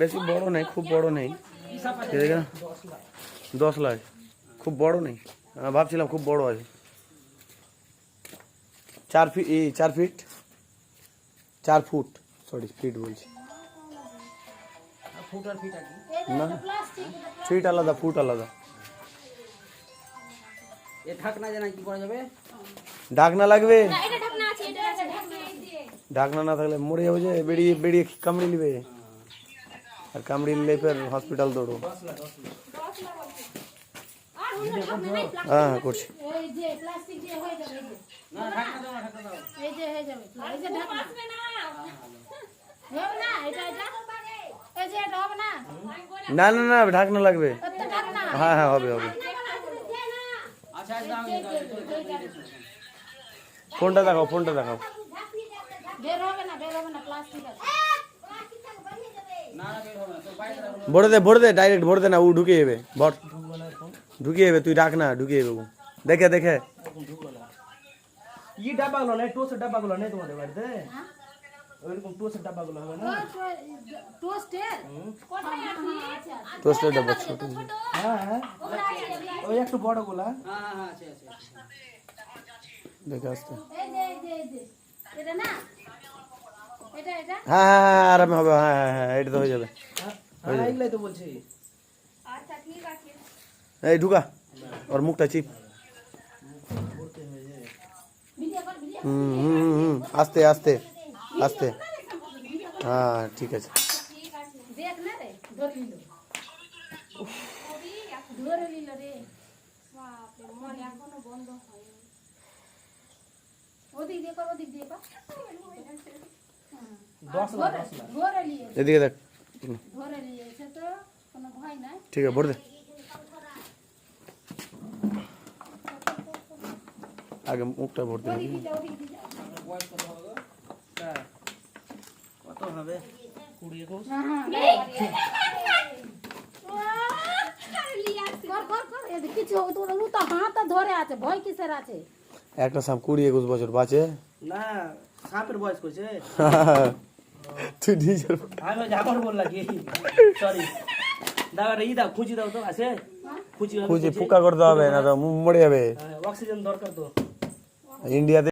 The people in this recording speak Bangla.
বেশি বড় নেই, খুব বড় নেই। 10 লাখ, খুব বড় নেই। ভাবছিলাম খুব বড় আছে। 4 feet, 4 feet, 4 foot, sorry feet বলছি না, ফিট আলাদা, ফুট আলাদা। ঢাকনা লাগবে, ঢাকনা না থাকলে মরে যাবে, যে বেরিয়ে বেরিয়ে কামড়ে নিবে, আর কামড়ে নিলে ফের হসপিটাল দৌড়ো। হ্যাঁ করছি। না না না, ঢাকনা লাগবে। হ্যাঁ হ্যাঁ, হবে হবে। ফোনটা দেখাও, ফোনটা দেখাও। ভরে দে, ভরে দে, ডাইরেক্ট ভরে দে না, ও ঢুকে যাবে। ভর, ঢুকে যাবে, তুই ডাক না, ঢুকে যাবে ও। দেখে দেখে এই ডাব্বাগুলো নেই, টোস্টের ডাব্বাগুলো নেই তোমাদের বাড়িতে? ওইরকম টোস্টের ডাব্বাগুলো হবে না? টোস্টের ডাব্বা ছোট। হ্যাঁ হ্যাঁ, ওই একটু বড়গুলা। দেখে আসতে। হ্যাঁ হ্যাঁ হ্যাঁ, আরামে হবে। হ্যাঁ হ্যাঁ হ্যাঁ, এটা তো হয়ে যাবে। হ্যাঁ, এগুলাই তো বলছি। এই ঢুকা, ওর মুখটা চিপ। আস্তে আস্তে আস্তে। হ্যাঁ ঠিক আছে। এদিকে দেখ, ঠিক আছে, ভরে দে। আগে মুখটা ভরতে হবে। কত হবে? 20 কোষ। একটা সাপ 20-21 বছর বাঁচে না, সাপের বয়স কইছে। তুই নিজের আমি যাবার বললা কি? সরি। দাও রে, দাও, খুঁজি দাও তো, আছে? খুঁজি ফুকা করতে হবে, না তো মরে যাবে। অক্সিজেন দরকার তো। ইন্ডিয়াতে